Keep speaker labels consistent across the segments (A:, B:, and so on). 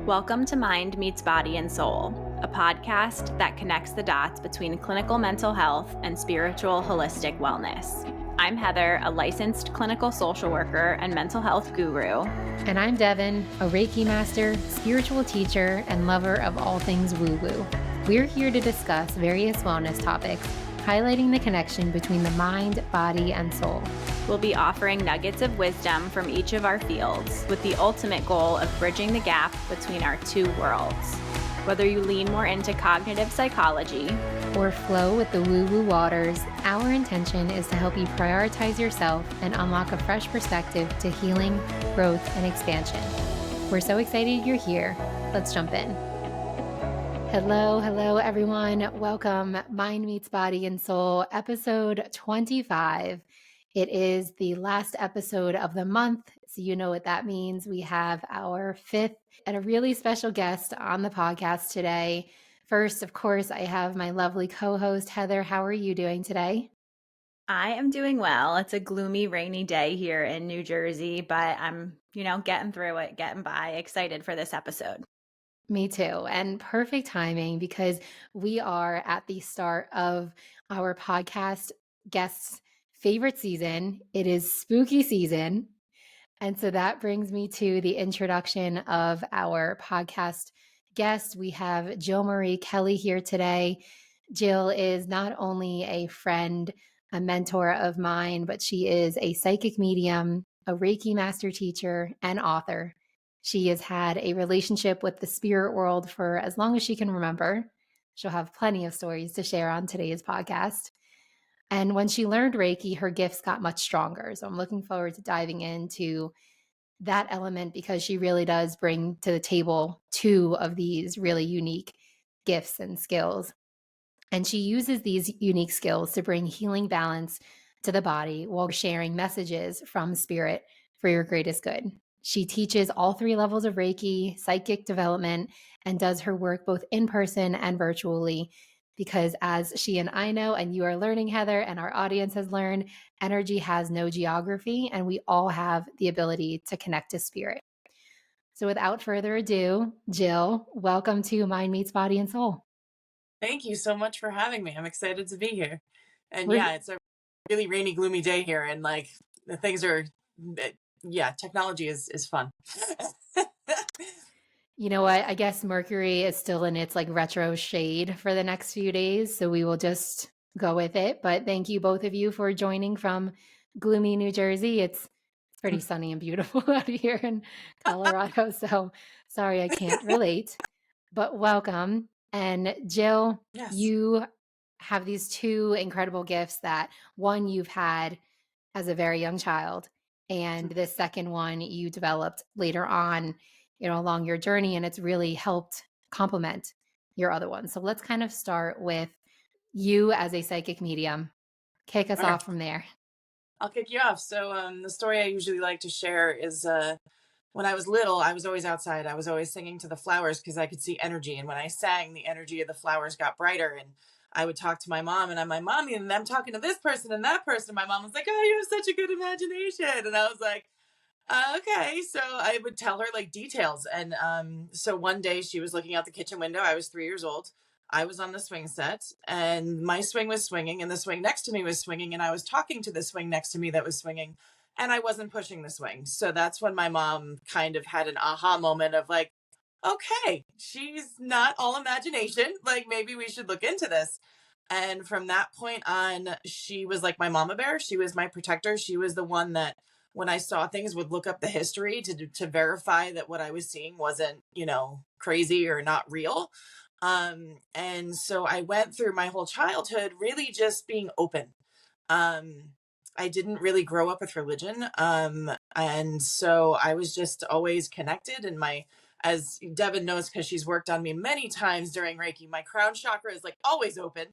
A: Welcome to Mind Meets Body and Soul, a podcast that connects the dots between clinical mental health and spiritual holistic wellness. I'm Heather, a licensed clinical social worker and mental health guru.
B: And I'm Devin, a Reiki Master, spiritual teacher, and lover of all things woo-woo. We're here to discuss various wellness topics, highlighting the connection between the mind, body, and soul.
A: We'll be offering nuggets of wisdom from each of our fields with the ultimate goal of bridging the gap between our two worlds. Whether you lean more into cognitive psychology
B: or flow with the woo-woo waters, our intention is to help you prioritize yourself and unlock a fresh perspective to healing, growth, and expansion. We're so excited you're here. Let's jump in. Hello, everyone. Welcome. Mind Meets Body and Soul, episode 25. It is the last episode of the month, so you know what that means. We have our fifth and a really special guest on the podcast today. First, of course, I have my lovely co-host, Heather. How are you doing today?
A: I am doing well. It's a gloomy, rainy day here in New Jersey, but I'm, getting through it, getting by, excited for this episode.
B: Me too. And perfect timing because we are at the start of our podcast guests' favorite season. It is spooky season. And so that brings me to the introduction of our podcast guest. We have Jill Marie Kelly here today. Jill is not only a friend, a mentor of mine, but she is a psychic medium, a Reiki Master teacher, and author. She has had a relationship with the spirit world for as long as she can remember. She'll have plenty of stories to share on today's podcast. And when she learned Reiki, her gifts got much stronger. So I'm looking forward to diving into that element because she really does bring to the table two of these really unique gifts and skills. And she uses these unique skills to bring healing balance to the body while sharing messages from spirit for your greatest good. She teaches all three levels of Reiki, psychic development, and does her work both in person and virtually. Because as she and I know, and you are learning, Heather, and our audience has learned, energy has no geography, and we all have the ability to connect to spirit. So without further ado, Jill, welcome to Mind Meets Body and Soul.
C: Thank you so much for having me. I'm excited to be here. And yeah, it's a really rainy, gloomy day here, and like the things are, technology is fun.
B: You know what? I guess Mercury is still in its like retro shade for the next few days, so we will just go with it. But thank you both of you for joining from gloomy New Jersey. It's pretty sunny and beautiful out here in Colorado, so sorry I can't relate. But welcome. And Jill,
C: Yes.
B: You have these two incredible gifts that one you've had as a very young child, and the second one you developed later on, along your journey, and it's really helped complement your other one. So let's kind of start with you as a psychic medium. Kick us off from there.
C: I'll kick you off. So the story I usually like to share is when I was little, I was always outside. I was always singing to the flowers because I could see energy. And when I sang, the energy of the flowers got brighter. And I would talk to my mom, and I'm my mommy, and I'm talking to this person and that person. My mom was like, "Oh, you have such a good imagination." And I was like, okay. So I would tell her like details. And so one day she was looking out the kitchen window. I was 3 years old. I was on the swing set, and my swing was swinging, and the swing next to me was swinging. And I was talking to the swing next to me that was swinging, and I wasn't pushing the swing. So that's when my mom kind of had an aha moment of like, okay, she's not all imagination. Like maybe we should look into this. And from that point on, she was like my mama bear. She was my protector. She was the one that when I saw things would look up the history to verify that what I was seeing wasn't, crazy or not real. And so I went through my whole childhood really just being open. I didn't really grow up with religion. And so I was just always connected, and as Devin knows, because she's worked on me many times during Reiki, my crown chakra is like always open.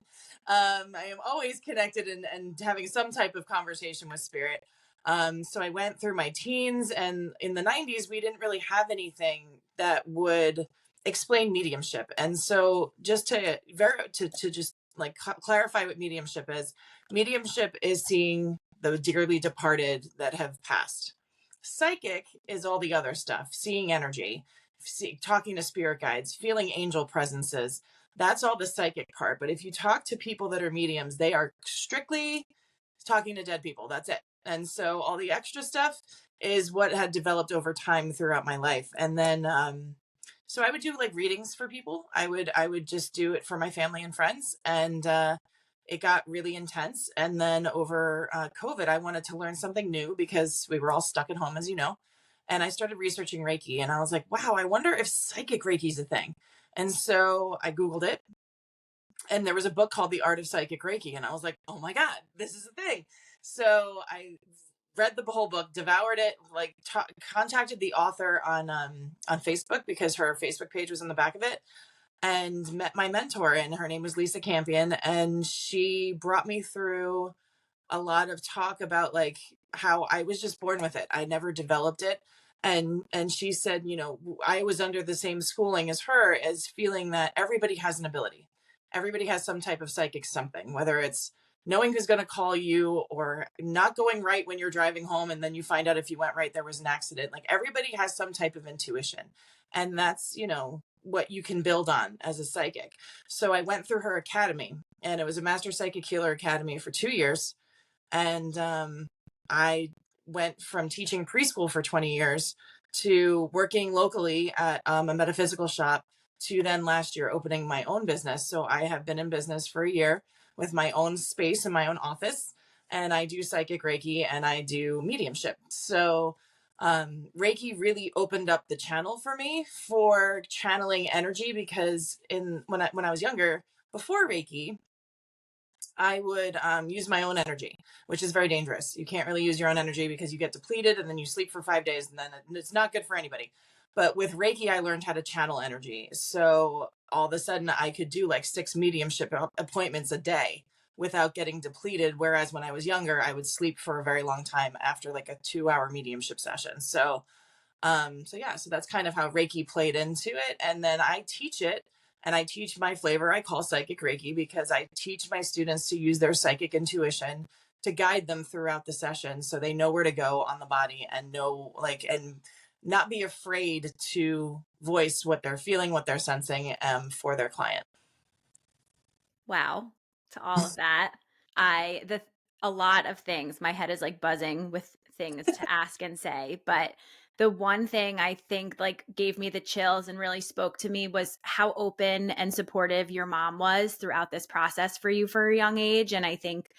C: I am always connected and having some type of conversation with spirit. So I went through my teens, and in the 90s, we didn't really have anything that would explain mediumship. And so just to just like clarify what mediumship is seeing the dearly departed that have passed. Psychic is all the other stuff, seeing energy, talking to spirit guides, feeling angel presences. That's all the psychic part. But if you talk to people that are mediums, they are strictly talking to dead people. That's it. And so all the extra stuff is what had developed over time throughout my life. And then so I would do like readings for people. I would just do it for my family and friends, and it got really intense. And then over COVID, I wanted to learn something new because we were all stuck at home, as you know. And I started researching Reiki, and I was like, wow, I wonder if psychic Reiki is a thing. And so I Googled it, and there was a book called The Art of Psychic Reiki, and I was like, oh my God, this is a thing. So I read the whole book, devoured it, like contacted the author on Facebook because her Facebook page was in the back of it, and met my mentor, and her name was Lisa Campion, and she brought me through a lot of talk about like how I was just born with it. I never developed it. And she said, you know, I was under the same schooling as her, as feeling that everybody has an ability. Everybody has some type of psychic something, whether it's knowing who's going to call you, or not going right when you're driving home and then you find out if you went right there was an accident. Like everybody has some type of intuition. And that's, you know, what you can build on as a psychic. So I went through her academy, and it was a Master Psychic Healer Academy for 2 years. And I went from teaching preschool for 20 years to working locally at a metaphysical shop, to then last year opening my own business. So I have been in business for a year with my own space and my own office, and I do psychic Reiki and I do mediumship. So Reiki really opened up the channel for me for channeling energy, because when I was younger, before Reiki, I would use my own energy, which is very dangerous. You can't really use your own energy because you get depleted and then you sleep for 5 days, and then it's not good for anybody. But with Reiki, I learned how to channel energy. So all of a sudden I could do like 6 mediumship appointments a day without getting depleted. Whereas when I was younger, I would sleep for a very long time after like a 2-hour mediumship session. So yeah, so that's kind of how Reiki played into it. And then I teach it, and I teach my flavor I call Psychic Reiki, because I teach my students to use their psychic intuition to guide them throughout the session, so they know where to go on the body, and know like, and not be afraid to voice what they're feeling, what they're sensing for their client.
A: Wow, to all of that. A lot of things. My head is like buzzing with things to ask and say, but the one thing I think like gave me the chills and really spoke to me was how open and supportive your mom was throughout this process for you for a young age. And I think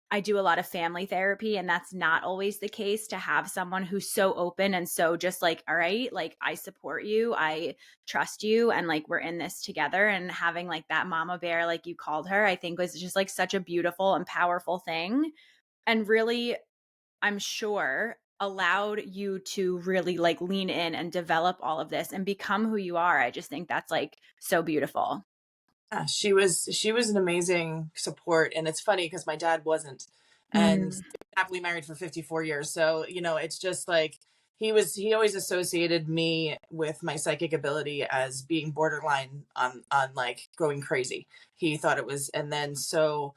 A: I do a lot of family therapy, and that's not always the case, to have someone who's so open and so just like, all right, like I support you, I trust you, and like we're in this together. And having like that mama bear, like you called her, I think was just like such a beautiful and powerful thing. And really, I'm sure allowed you to really like lean in and develop all of this and become who you are. I just think that's like so beautiful.
C: Yeah, she was an amazing support. And it's funny because my dad wasn't, and
A: Mm.
C: happily married for 54 years. So, you know, it's just like he always associated me with my psychic ability as being borderline on like going crazy. He thought it was. And then so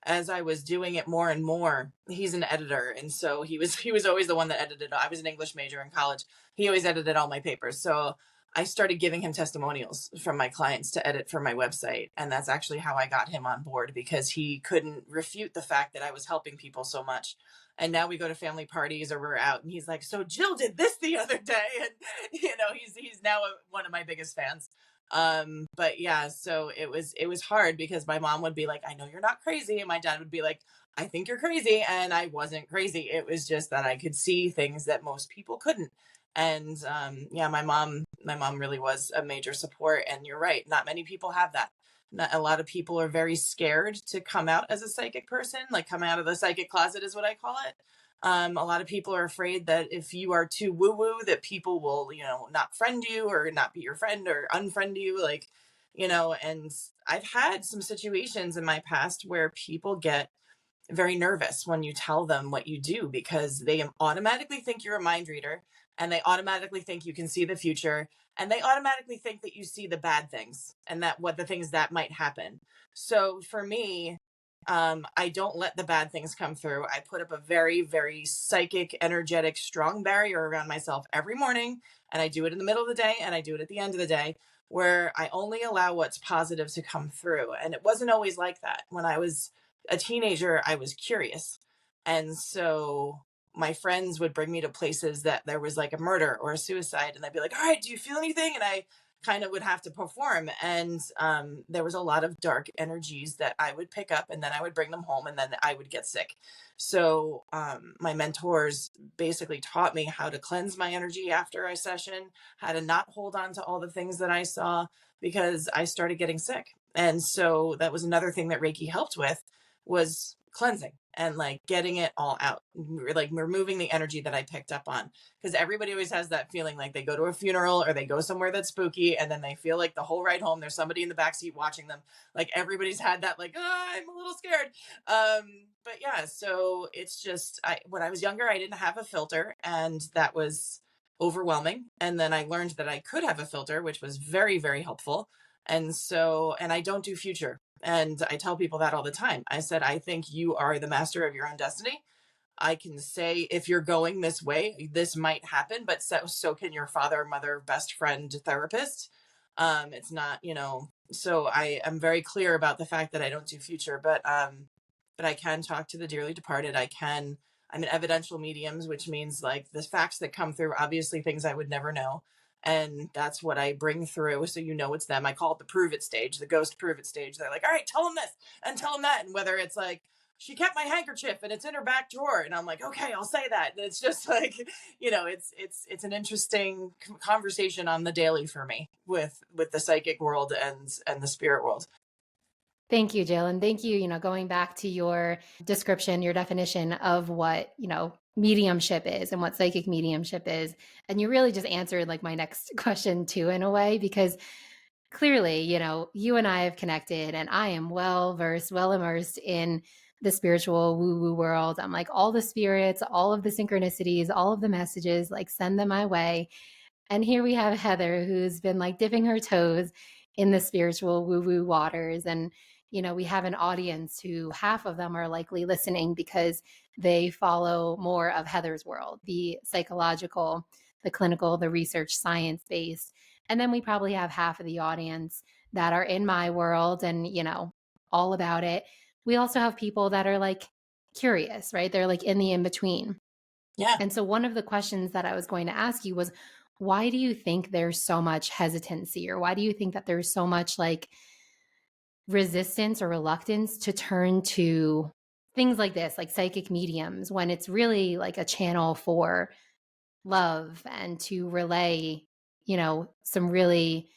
C: as I was doing it more and more, he's an editor, and so he was always the one that edited. I was an English major in college. He always edited all my papers. So I started giving him testimonials from my clients to edit for my website. And that's actually how I got him on board, because he couldn't refute the fact that I was helping people so much. And now we go to family parties or we're out, and he's like, so Jill did this the other day. And, you know, he's now one of my biggest fans. But yeah, so it was hard because my mom would be like, I know you're not crazy. And my dad would be like, I think you're crazy. And I wasn't crazy. It was just that I could see things that most people couldn't. And yeah, my mom really was a major support. And you're right, not many people have that. Not, a lot of people are very scared to come out as a psychic person, like come out of the psychic closet is what I call it. A lot of people are afraid that if you are too woo woo, that people will, you know, not friend you or not be your friend or unfriend you, like, you know. And I've had some situations in my past where people get very nervous when you tell them what you do, because they automatically think you're a mind reader, and they automatically think you can see the future, and they automatically think that you see the bad things and that what the things that might happen. So for me, I don't let the bad things come through. I put up a very, very psychic, energetic, strong barrier around myself every morning. And I do it in the middle of the day and I do it at the end of the day, where I only allow what's positive to come through. And it wasn't always like that. When I was a teenager, I was curious. And so my friends would bring me to places that there was like a murder or a suicide. And they'd be like, all right, do you feel anything? And I kind of would have to perform. And there was a lot of dark energies that I would pick up and then I would bring them home and then I would get sick. So my mentors basically taught me how to cleanse my energy after a session, how to not hold on to all the things that I saw because I started getting sick. And so that was another thing that Reiki helped with was cleansing and like getting it all out, like removing the energy that I picked up on. Because everybody always has that feeling like they go to a funeral or they go somewhere that's spooky and then they feel like the whole ride home there's somebody in the backseat watching them. Like everybody's had that, like, oh, I'm a little scared. But yeah, so it's just when I was younger, I didn't have a filter and that was overwhelming. And then I learned that I could have a filter, which was very, very helpful. And so, and I don't do future. And I tell people that all the time. I said, I think you are the master of your own destiny. I can say, if you're going this way, this might happen, but so can your father, mother, best friend, therapist. It's not, so I am very clear about the fact that I don't do future, but I can talk to the dearly departed. I'm an evidential mediums, which means like the facts that come through, obviously things I would never know. And that's what I bring through. So, it's them. I call it the prove it stage, the ghost prove it stage. They're like, all right, tell them this and tell them that. And whether it's like, she kept my handkerchief and it's in her back drawer. And I'm like, okay, I'll say that. And it's just like, it's an interesting conversation on the daily for me with the psychic world and the spirit world.
B: Thank you, Jill. And thank you, going back to your description, your definition of what, mediumship is and what psychic mediumship is. And you really just answered like my next question too, in a way, because clearly, you and I have connected and I am well immersed in the spiritual woo-woo world. I'm like all the spirits, all of the synchronicities, all of the messages, like send them my way. And here we have Heather, who's been like dipping her toes in the spiritual woo-woo waters. And, we have an audience who half of them are likely listening because they follow more of Heather's world, the psychological, the clinical, the research, science-based. And then we probably have half of the audience that are in my world and, all about it. We also have people that are like curious, right? They're like in the in-between.
C: Yeah.
B: And so one of the questions that I was going to ask you was, why do you think there's so much hesitancy, or why do you think that there's so much like resistance or reluctance to turn to things like this, like psychic mediums, when it's really like a channel for love and to relay, some really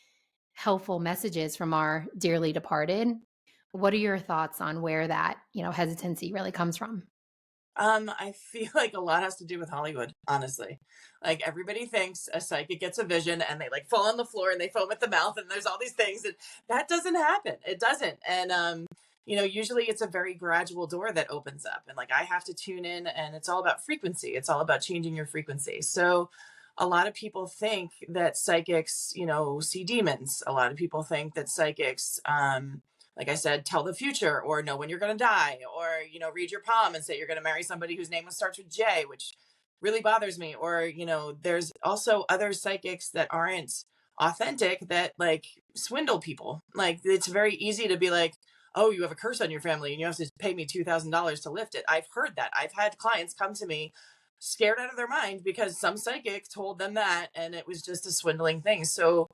B: helpful messages from our dearly departed? What are your thoughts on where that, hesitancy really comes from?
C: I feel like a lot has to do with Hollywood, honestly. Like everybody thinks a psychic gets a vision and they like fall on the floor and they foam at the mouth and there's all these things, and that doesn't happen. It doesn't. And usually it's a very gradual door that opens up, and like I have to tune in, and it's all about frequency. It's all about changing your frequency. So a lot of people think that psychics, see demons. A lot of people think that psychics like I said, tell the future or know when you're going to die, or, read your palm and say you're going to marry somebody whose name starts with J, which really bothers me. Or, there's also other psychics that aren't authentic that like swindle people. Like it's very easy to be like, oh, you have a curse on your family and you have to pay me $2,000 to lift it. I've heard that. I've had clients come to me scared out of their mind because some psychic told them that, and it was just a swindling thing. So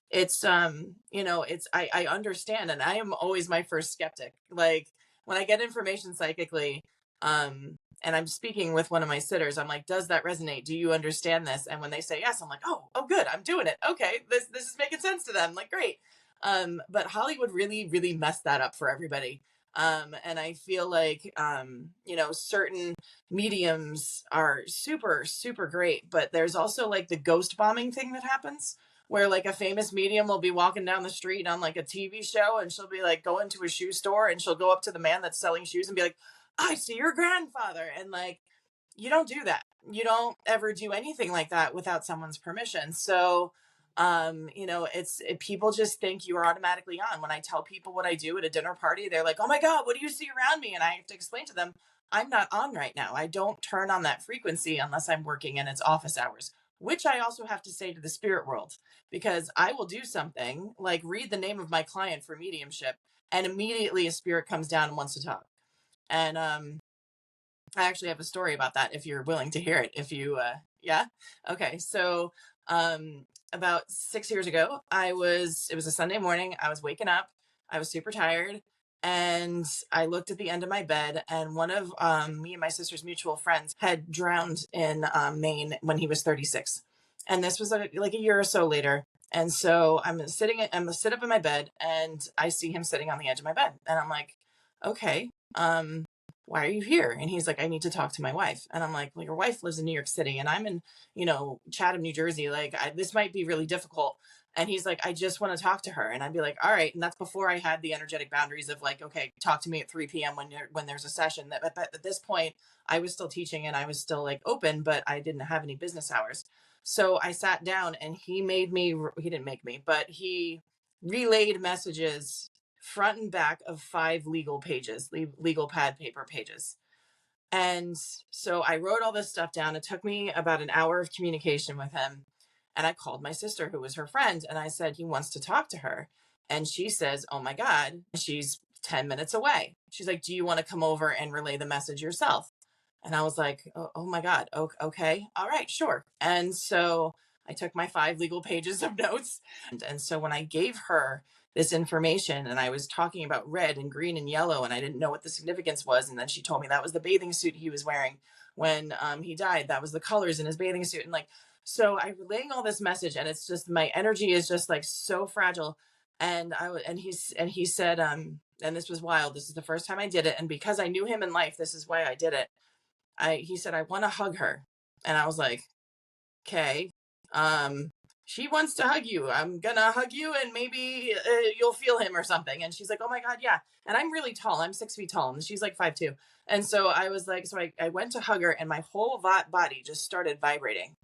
C: it's I understand, and I am always my first skeptic. Like when I get information psychically, and I'm speaking with one of my sitters, I'm like, does that resonate? Do you understand this? And when they say yes, I'm like, oh good, I'm doing it. Okay, this is making sense to them. Like great. But Hollywood really, really messed that up for everybody. And I feel like certain mediums are super, super great, but there's also like the ghost bombing thing that happens where like a famous medium will be walking down the street on like a TV show, and she'll be like going to a shoe store and she'll go up to the man that's selling shoes and be like, I see your grandfather. And like, you don't do that. You don't ever do anything like that without someone's permission. So People just think you are automatically on. When I tell people what I do at a dinner party, they're like, oh my God, what do you see around me? And I have to explain to them, I'm not on right now. I don't turn on that frequency unless I'm working and it's office hours, which I also have to say to the spirit world, because I will do something like read the name of my client for mediumship, and immediately a spirit comes down and wants to talk. And I actually have a story about that if you're willing to hear it. If you, yeah. Okay. So, about 6 years ago, it was a Sunday morning. I was waking up. I was super tired. And I looked at the end of my bed, and one of me and my sister's mutual friends had drowned in Maine when he was 36. And this was like a year or so later. And so I'm gonna sit up in my bed, and I see him sitting on the edge of my bed. And I'm like, okay, why are you here? And he's like, I need to talk to my wife. And I'm like, well, your wife lives in New York City and I'm in, Chatham, New Jersey. Like, this might be really difficult. And he's like, I just want to talk to her. And I'd be like, all right. And that's before I had the energetic boundaries of like, okay, talk to me at 3 p.m. when there's a session. But at this point, I was still teaching and I was still like open, but I didn't have any business hours. So I sat down, and he didn't make me, but he relayed messages front and back of 5 legal pages, legal pad paper pages. And so I wrote all this stuff down. It took me about an hour of communication with him. And I called my sister, who was her friend, and I said, he wants to talk to her. And she says, oh my God, she's 10 minutes away. She's like, do you want to come over and relay the message yourself? And I was like, oh my God. Okay. All right, sure. And so I took my 5 legal pages of notes. And so when I gave her this information, and I was talking about red and green and yellow, and I didn't know what the significance was. And then she told me that was the bathing suit he was wearing when he died. That was the colors in his bathing suit. And like, so I'm relaying all this message, and it's just, my energy is just like so fragile. And he said, and this was wild. This is the first time I did it. And because I knew him in life, this is why I did it. He said, I want to hug her. And I was like, okay, she wants to hug you. I'm gonna hug you, and maybe you'll feel him or something. And she's like, oh my God, yeah. And I'm really tall. I'm 6 feet tall, and she's like 5'2". And so I was like, I went to hug her, and my whole body just started vibrating.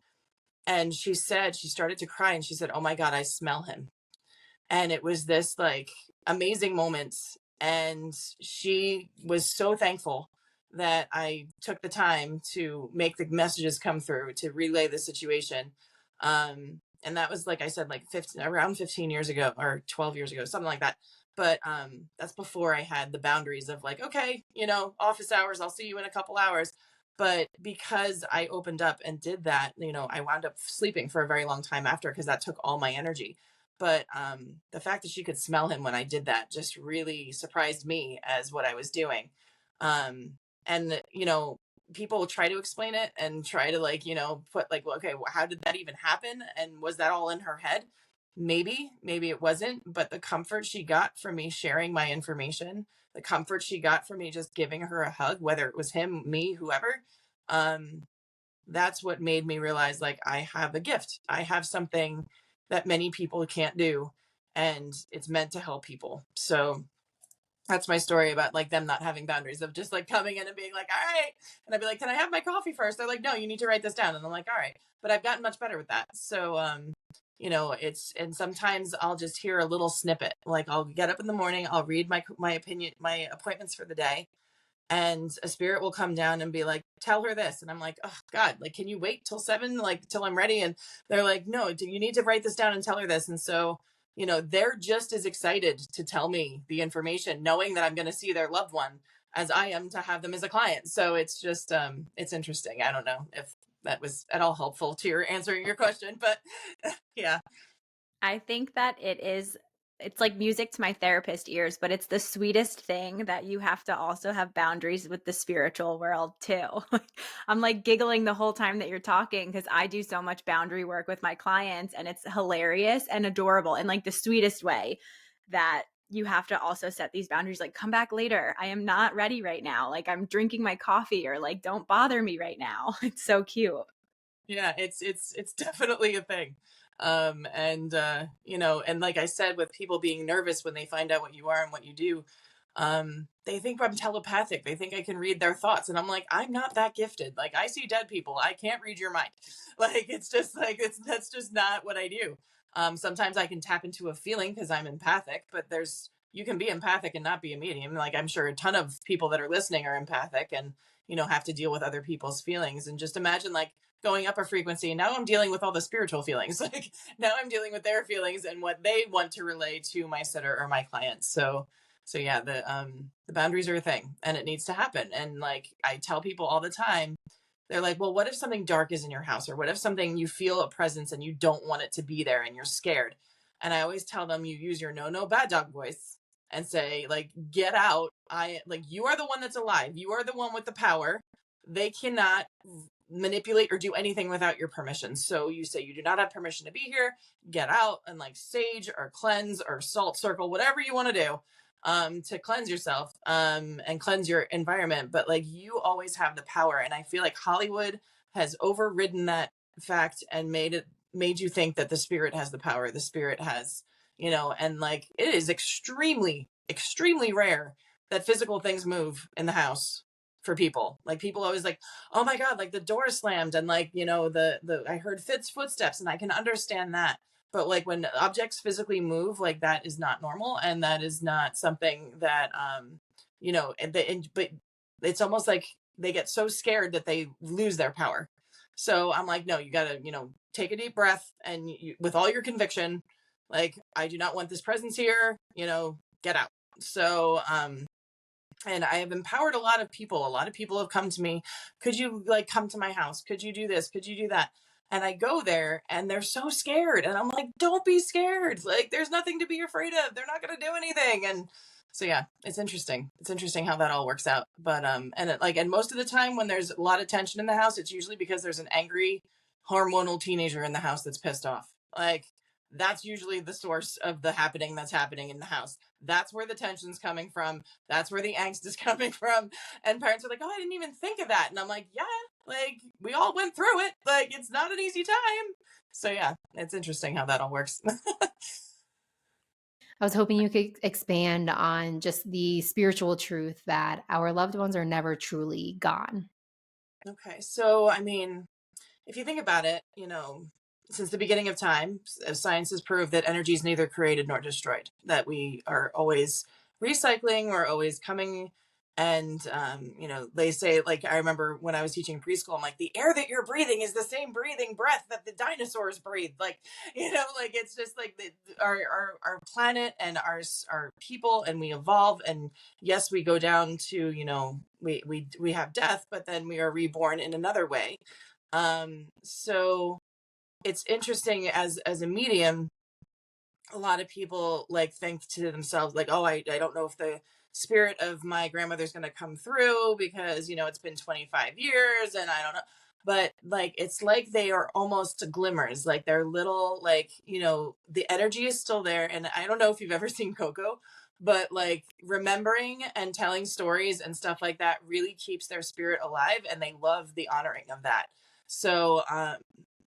C: And she started to cry, and she said, oh my God, I smell him. And it was this like amazing moment. And she was so thankful that I took the time to make the messages come through, to relay the situation. And that was, like I said, like around 15 years ago or 12 years ago, something like that. But that's before I had the boundaries of like, okay, office hours, I'll see you in a couple hours. But because I opened up and did that, I wound up sleeping for a very long time after, because that took all my energy. But the fact that she could smell him when I did that just really surprised me as what I was doing. And people try to explain it and try to like, put like, well, okay, well, how did that even happen? And was that all in her head? Maybe it wasn't, but the comfort she got from me sharing my information, the comfort she got from me just giving her a hug, whether it was him, me, whoever, that's what made me realize, like, I have a gift. I have something that many people can't do, and it's meant to help people. So that's my story about like them not having boundaries, of just like coming in and being like, all right. And I'd be like, can I have my coffee first? They're like, no, you need to write this down. And I'm like, all right. But I've gotten much better with that. So, and sometimes I'll just hear a little snippet. Like, I'll get up in the morning, I'll read my appointments for the day, and a spirit will come down and be like, tell her this. And I'm like, oh God, like, can you wait till 7, like till I'm ready? And they're like, no, you need to write this down and tell her this. And so, they're just as excited to tell me the information, knowing that I'm going to see their loved one, as I am to have them as a client. So it's just, it's interesting. I don't know if that was at all helpful to your answering your question, but yeah.
A: I think that it's like music to my therapist ears, but it's the sweetest thing that you have to also have boundaries with the spiritual world too. I'm like giggling the whole time that you're talking, because I do so much boundary work with my clients, and it's hilarious and adorable in like the sweetest way, that you have to also set these boundaries, like, come back later. I am not ready right now. Like, I'm drinking my coffee, or like, don't bother me right now. It's so cute.
C: Yeah, it's definitely a thing. And like I said, with people being nervous when they find out what you are and what you do, they think I'm telepathic. They think I can read their thoughts. And I'm like, I'm not that gifted. Like, I see dead people. I can't read your mind. Like, it's just like, that's just not what I do. Sometimes I can tap into a feeling because I'm empathic, but you can be empathic and not be a medium. Like, I'm sure a ton of people that are listening are empathic and, have to deal with other people's feelings. And just imagine like going up a frequency. Now I'm dealing with all the spiritual feelings. Like, now I'm dealing with their feelings and what they want to relay to my sitter or my clients. So yeah, the boundaries are a thing and it needs to happen. And like I tell people all the time, they're like, well, what if something dark is in your house? Or what if something, you feel a presence and you don't want it to be there and you're scared? And I always tell them, you use your no bad dog voice and say, like, get out. You are the one that's alive. You are the one with the power. They cannot manipulate or do anything without your permission. So you say, you do not have permission to be here. Get out, and like sage or cleanse or salt circle, whatever you want to do to cleanse yourself and cleanse your environment. But like, you always have the power. And I feel like Hollywood has overridden that fact and made you think that the spirit has the power. The spirit has, and like, it is extremely, extremely rare that physical things move in the house for people. Like, people always like, oh my God, like the door slammed and like, I heard Fitz footsteps, and I can understand that. But like, when objects physically move, like, that is not normal. And that is not something that, but it's almost like they get so scared that they lose their power. So I'm like, no, you gotta, take a deep breath and with all your conviction, like, I do not want this presence here, get out. So, and I have empowered a lot of people. A lot of people have come to me. Could you like come to my house? Could you do this? Could you do that? And I go there and they're so scared. And I'm like, don't be scared. Like, there's nothing to be afraid of. They're not going to do anything. And so, yeah, it's interesting. It's interesting how that all works out. But, and most of the time when there's a lot of tension in the house, it's usually because there's an angry hormonal teenager in the house that's pissed off. Like, that's usually the source of the happening that's happening in the house. That's where the tension's coming from. That's where the angst is coming from. And parents are like, oh, I didn't even think of that. And I'm like, yeah, like, we all went through it. Like, it's not an easy time. So yeah, it's interesting how that all works.
B: I was hoping you could expand on just the spiritual truth that our loved ones are never truly gone.
C: Okay. So, I mean, if you think about it, since the beginning of time, science has proved that energy is neither created nor destroyed, that we are always recycling, we're always coming. And, they say, like, I remember when I was teaching preschool, I'm like, the air that you're breathing is the same breathing breath that the dinosaurs breathed. Like, like, it's just like our planet and our people, and we evolve. And yes, we go down to, we have death, but then we are reborn in another way. So it's interesting as a medium, a lot of people like think to themselves like, oh, I don't know if the spirit of my grandmother's going to come through because, it's been 25 years and I don't know. But like, it's like they are almost glimmers, like they're little, like, the energy is still there. And I don't know if you've ever seen Coco, but like, remembering and telling stories and stuff like that really keeps their spirit alive, and they love the honoring of that. So,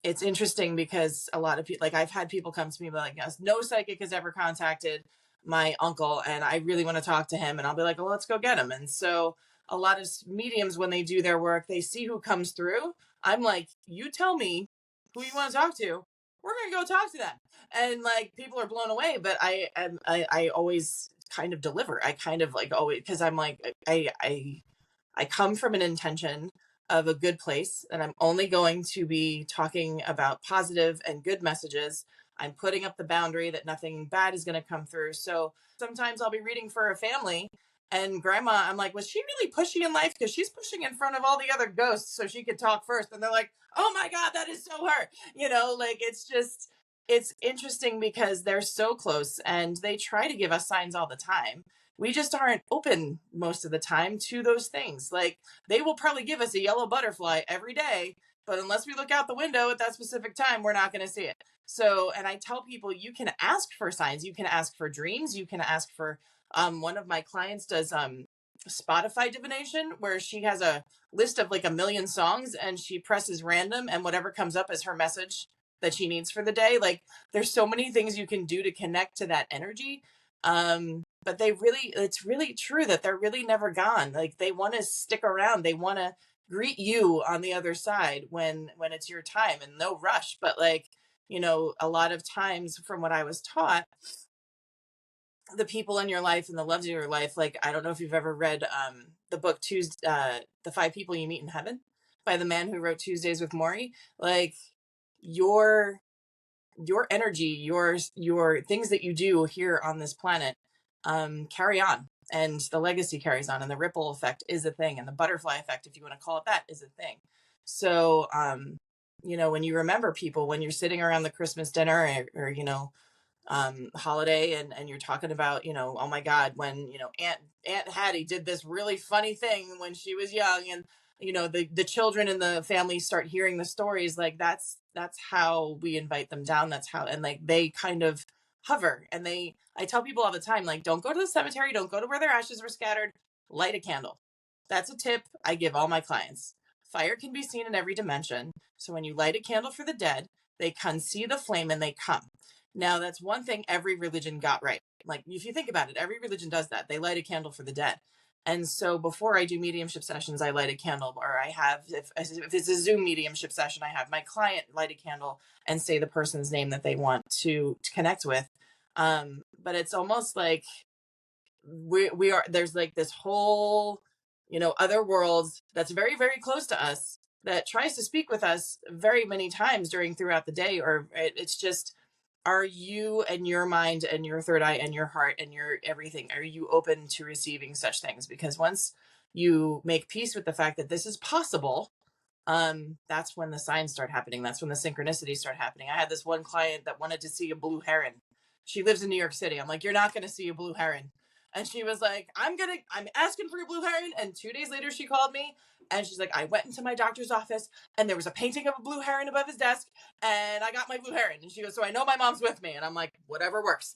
C: it's interesting because a lot of people, like, I've had people come to me like, yes, no psychic has ever contacted my uncle and I really want to talk to him. And I'll be like, well, let's go get him. And so a lot of mediums, when they do their work, they see who comes through. I'm like, you tell me who you want to talk to. We're going to go talk to them. And like, people are blown away, but I always kind of deliver. I kind of like always, because I'm like, I come from an intention of a good place, and I'm only going to be talking about positive and good messages. I'm putting up the boundary that nothing bad is going to come through. So sometimes I'll be reading for a family, and grandma, I'm like, was she really pushy in life? Because she's pushing in front of all the other ghosts so she could talk first. And they're like, oh my God, that is so her. Like, it's interesting because they're so close and they try to give us signs all the time. We just aren't open most of the time to those things. Like, they will probably give us a yellow butterfly every day, but unless we look out the window at that specific time, we're not going to see it. So, and I tell people, you can ask for signs, you can ask for dreams, you can ask for, one of my clients does, Spotify divination, where she has a list of like a million songs and she presses random and whatever comes up is her message that she needs for the day. Like, there's so many things you can do to connect to that energy. But it's really true that they're really never gone. Like, they want to stick around. They want to greet you on the other side when it's your time, and no rush. But like, a lot of times from what I was taught, the people in your life and the loves in your life, like, I don't know if you've ever read the book Tuesday, The Five People You Meet in Heaven by the man who wrote Tuesdays with Morrie. Like, your your energy, your things that you do here on this planet carry on, and the legacy carries on, and the ripple effect is a thing, and the butterfly effect, if you want to call it that, is a thing. So when you remember people, when you're sitting around the Christmas dinner, or holiday, and you're talking about, oh my God, when, Aunt Hattie did this really funny thing when she was young, and the children in the family start hearing the stories, like, that's how we invite them down. That's how, and like, they kind of hover, and I tell people all the time, like, don't go to the cemetery, don't go to where their ashes were scattered, light a candle. That's a tip I give all my clients. Fire can be seen in every dimension, so when you light a candle for the dead, they can see the flame and they come. Now, that's one thing every religion got right. Like, if you think about it, every religion does that. They light a candle for the dead. And so before I do mediumship sessions, I light a candle, or I have, if it's a Zoom mediumship session, I have my client light a candle and say the person's name that they want to connect with. But it's almost like we are, there's like this whole, other world that's very, very close to us, that tries to speak with us very many times throughout the day. Or it's just, are you and your mind and your third eye and your heart and your everything, are you open to receiving such things? Because once you make peace with the fact that this is possible, that's when the signs start happening. That's when the synchronicities start happening. I had this one client that wanted to see a blue heron. She lives in New York City. I'm like, you're not going to see a blue heron. And she was like, I'm asking for a blue heron. And 2 days later, she called me and she's like, I went into my doctor's office and there was a painting of a blue heron above his desk and I got my blue heron. And she goes, so I know my mom's with me. And I'm like, whatever works.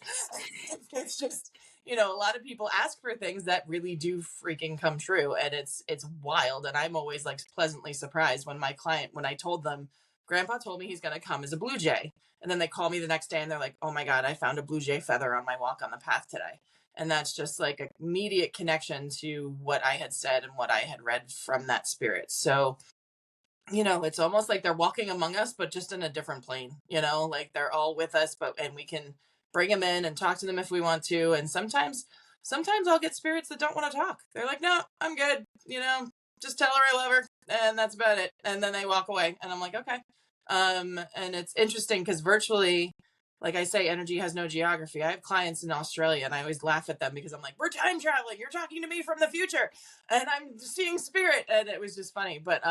C: It's just, a lot of people ask for things that really do freaking come true. And it's wild. And I'm always like pleasantly surprised when I told them, Grandpa told me he's going to come as a blue jay. And then they call me the next day and they're like, oh my God, I found a blue jay feather on my walk on the path today. And that's just like an immediate connection to what I had said and what I had read from that spirit. So, it's almost like they're walking among us, but just in a different plane, like they're all with us, and we can bring them in and talk to them if we want to. And sometimes I'll get spirits that don't want to talk. They're like, no, I'm good. Just tell her I love her and that's about it. And then they walk away and I'm like, okay. And it's interesting because virtually, like I say, energy has no geography. I have clients in Australia and I always laugh at them because I'm like, we're time traveling. You're talking to me from the future and I'm seeing spirit. And it was just funny. But,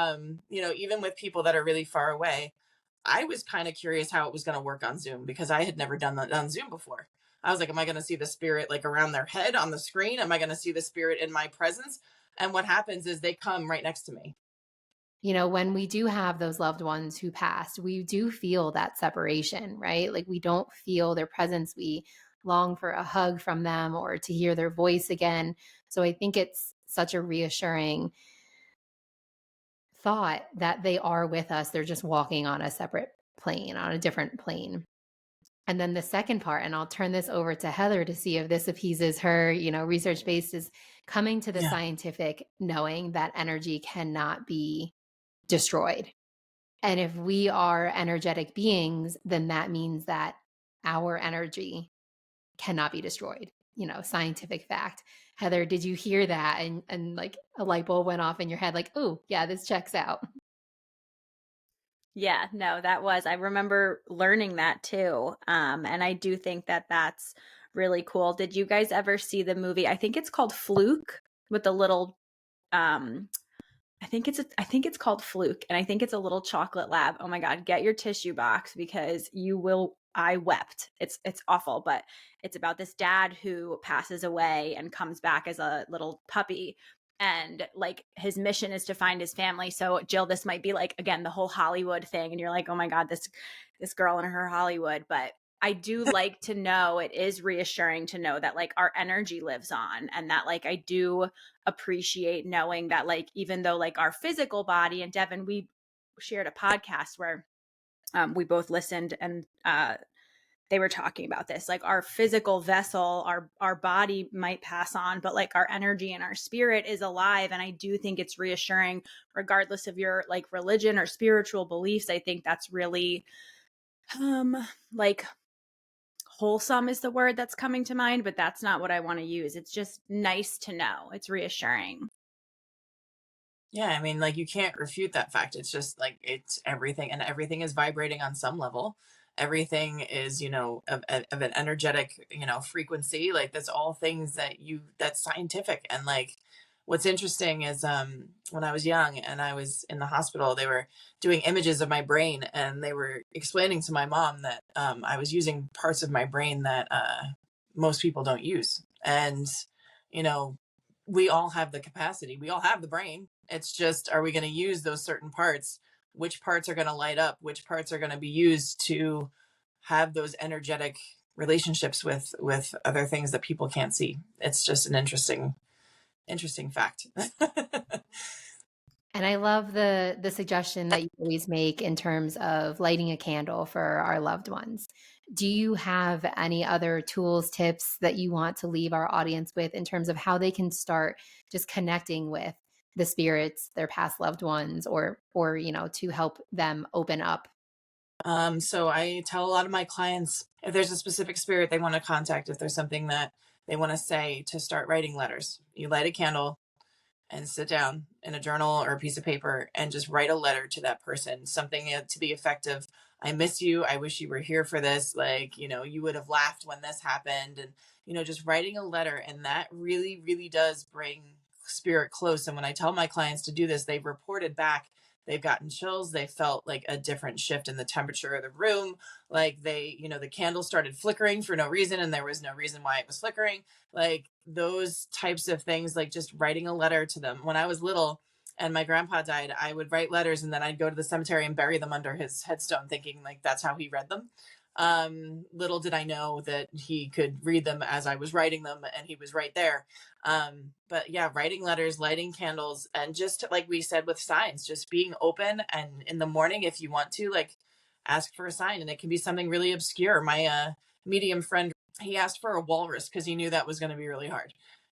C: even with people that are really far away, I was kind of curious how it was going to work on Zoom because I had never done that on Zoom before. I was like, am I going to see the spirit like around their head on the screen? Am I going to see the spirit in my presence? And what happens is they come right next to me.
B: When we do have those loved ones who passed, we do feel that separation, right? Like we don't feel their presence. We long for a hug from them or to hear their voice again. So I think it's such a reassuring thought that they are with us. They're just walking on a separate plane, on a different plane. And then the second part, and I'll turn this over to Heather to see if this appeases her, research based, is coming to the scientific knowing that energy cannot be destroyed. And if we are energetic beings, then that means that our energy cannot be destroyed. Scientific fact. Heather, did you hear that? And like a light bulb went off in your head, like, oh, yeah, this checks out.
A: Yeah, no, I remember learning that too. And I do think that that's really cool. Did you guys ever see the movie? I think it's called Fluke, with the little, I think it's called Fluke, and I think it's a little chocolate lab. Oh my God, get your tissue box because I wept. It's awful, but it's about this dad who passes away and comes back as a little puppy. And like his mission is to find his family. So Jill, this might be like, again, the whole Hollywood thing. And you're like, oh my God, this girl and her Hollywood. But I do like to know, it is reassuring to know that like our energy lives on, and that like I do appreciate knowing that like even though like our physical body, and Devin, we shared a podcast where we both listened, and they were talking about this, like our physical vessel, our body might pass on, but like our energy and our spirit is alive. And I do think it's reassuring regardless of your like religion or spiritual beliefs. I think that's really Like wholesome is the word that's coming to mind, but that's not what I want to use. It's just nice to know. It's reassuring.
C: Yeah, I mean, like you can't refute that fact. It's just like it's everything, and everything is vibrating on some level. Everything is, of an energetic, frequency. Like that's all things that's scientific. And like, what's interesting is, when I was young and I was in the hospital, they were doing images of my brain, and they were explaining to my mom that I was using parts of my brain that most people don't use, and you know we all have the capacity. We all have the brain. It's just, are we going to use those certain parts? Which parts are going to light up? Which parts are going to be used to have those energetic relationships with other things that people can't see? It's just an interesting fact.
B: And I love the suggestion that you always make in terms of lighting a candle for our loved ones. Do you have any other tools, tips that you want to leave our audience with in terms of how they can start just connecting with the spirits, their past loved ones, or to help them open up?
C: So I tell a lot of my clients, if there's a specific spirit they want to contact, if there's something that they want to say, to start writing letters. You light a candle and sit down in a journal or a piece of paper and just write a letter to that person, something to the effect of, I miss you, I wish you were here for this, like, you would have laughed when this happened. And just writing a letter, and that really really does bring spirit close. And when I tell my clients to do this, they've reported back they've gotten chills, they felt like a different shift in the temperature of the room, like the candle started flickering for no reason, and there was no reason why it was flickering. Like those types of things, like just writing a letter to them. When I was little and my grandpa died, I would write letters, and then I'd go to the cemetery and bury them under his headstone, thinking like that's how he read them. Little did I know that he could read them as I was writing them, and he was right there. But yeah, writing letters, lighting candles, and just like we said with signs, just being open. And in the morning, if you want to, like, ask for a sign, and it can be something really obscure. My medium friend, he asked for a walrus because he knew that was going to be really hard.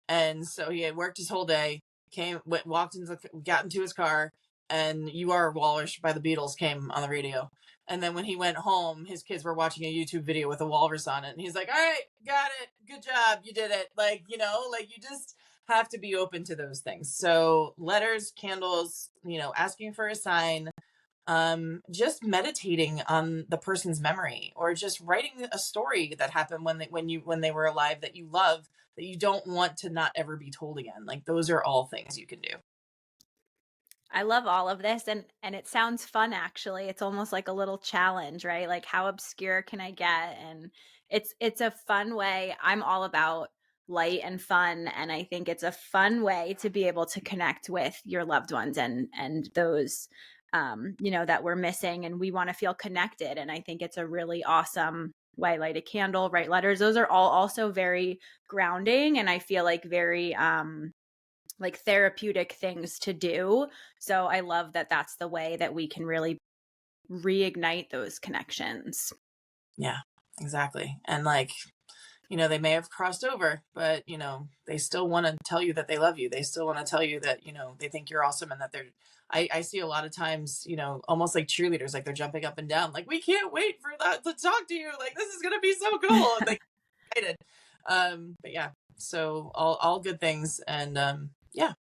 C: And so he had worked his whole day, got into his car, and "You Are a Walrus" by the Beatles came on the radio. And then when he went home, his kids were watching a YouTube video with a walrus on it. And he's like, "All right, got it. Good job. You did it." Like, like you just have to be open to those things. So letters, candles, asking for a sign, just meditating on the person's memory, or just writing a story that happened when they were alive, that you love, that you don't want to not ever be told again. Like those are all things you can do.
A: I love all of this, and it sounds fun. Actually, it's almost like a little challenge, right? Like, how obscure can I get? And it's a fun way. I'm all about light and fun, and I think it's a fun way to be able to connect with your loved ones and those that we're missing, and we want to feel connected. And I think it's a really awesome way. Light a candle, write letters, those are all also very grounding, and I feel like very like therapeutic things to do. So I love that that's the way that we can really reignite those connections.
C: Yeah, exactly. And like, they may have crossed over, but, they still want to tell you that they love you. They still want to tell you that, they think you're awesome, and that I see a lot of times, almost like cheerleaders, like they're jumping up and down, like, "We can't wait for that to talk to you. Like, this is going to be so cool." And they excited. But yeah, so all good things. And, yeah.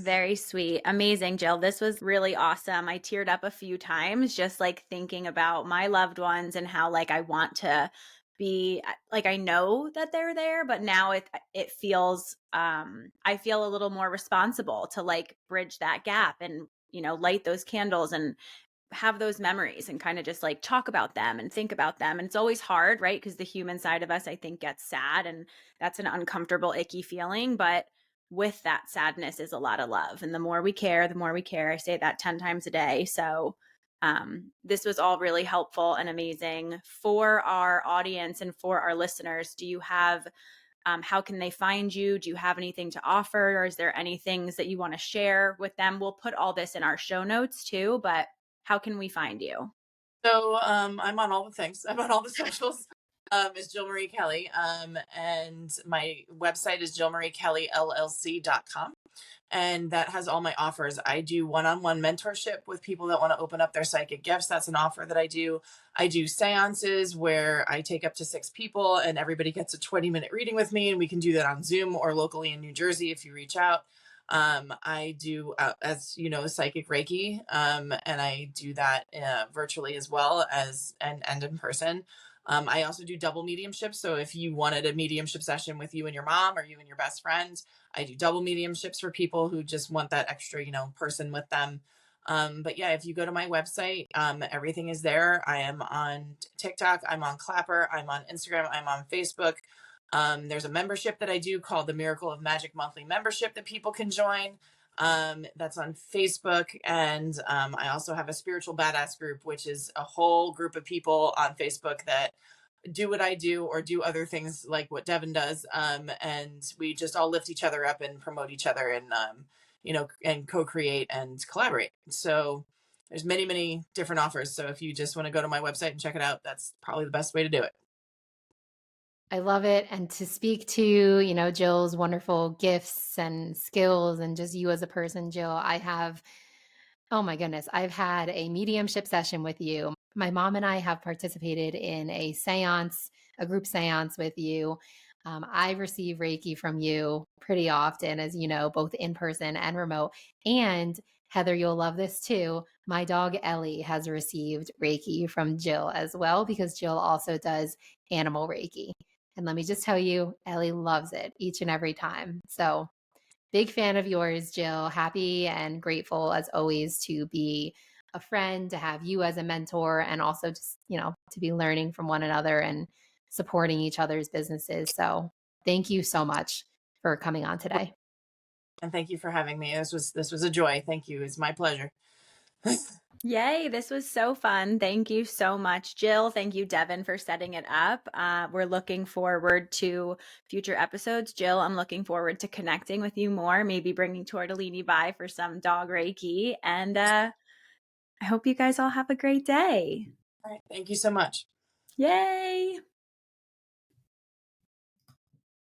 A: Very sweet. Amazing, Jill. This was really awesome. I teared up a few times just like thinking about my loved ones and how like I want to be like, I know that they're there, but now it feels I feel a little more responsible to like bridge that gap and light those candles and have those memories and kind of just like talk about them and think about them. And it's always hard, right? Because the human side of us, I think, gets sad, and that's an uncomfortable, icky feeling. But with that sadness is a lot of love. And the more we care, the more we care. I say that 10 times a day. So this was all really helpful and amazing for our audience and for our listeners. Do you have, how can they find you? Do you have anything to offer? Or is there any things that you want to share with them? We'll put all this in our show notes too, but how can we find you?
C: So I'm on all the things. I'm on all the socials. Is Jill Marie Kelly. And my website is jillmariekellyllc.com. And that has all my offers. I do one-on-one mentorship with people that want to open up their psychic gifts. That's an offer that I do. I do seances where I take up to 6 people and everybody gets a 20-minute reading with me, and we can do that on Zoom or locally in New Jersey if you reach out. I do, as you know, psychic Reiki, and I do that virtually as well as and in person. I also do double mediumship. So if you wanted a mediumship session with you and your mom or you and your best friend, I do double mediumships for people who just want that extra, person with them. But yeah, if you go to my website, everything is there. I am on TikTok, I'm on Clapper, I'm on Instagram, I'm on Facebook. There's a membership that I do called the Miracle of Magic monthly membership that people can join. That's on Facebook. And I also have a spiritual badass group, which is a whole group of people on Facebook that do what I do or do other things like what Devin does. And we just all lift each other up and promote each other and, and co-create and collaborate. So there's many, many different offers. So if you just want to go to my website and check it out, that's probably the best way to do it.
B: I love it. And to speak to, Jill's wonderful gifts and skills and just you as a person, Jill, oh my goodness, I've had a mediumship session with you. My mom and I have participated in a seance, a group seance with you. I receive Reiki from you pretty often, as you know, both in person and remote. And Heather, you'll love this too. My dog Ellie has received Reiki from Jill as well, because Jill also does animal Reiki. And let me just tell you, Ellie loves it each and every time. So big fan of yours, Jill. Happy and grateful as always to be a friend, to have you as a mentor, and also just, to be learning from one another and supporting each other's businesses. So thank you so much for coming on today.
C: And thank you for having me. This was a joy. Thank you. It's my pleasure.
A: Yay, this was so fun. Thank you so much, Jill. Thank you, Devin, for setting it up. We're looking forward to future episodes. Jill, I'm looking forward to connecting with you more, maybe bringing Tortellini by for some dog Reiki. And I hope you guys all have a great day.
C: All right. Thank you so much.
A: Yay.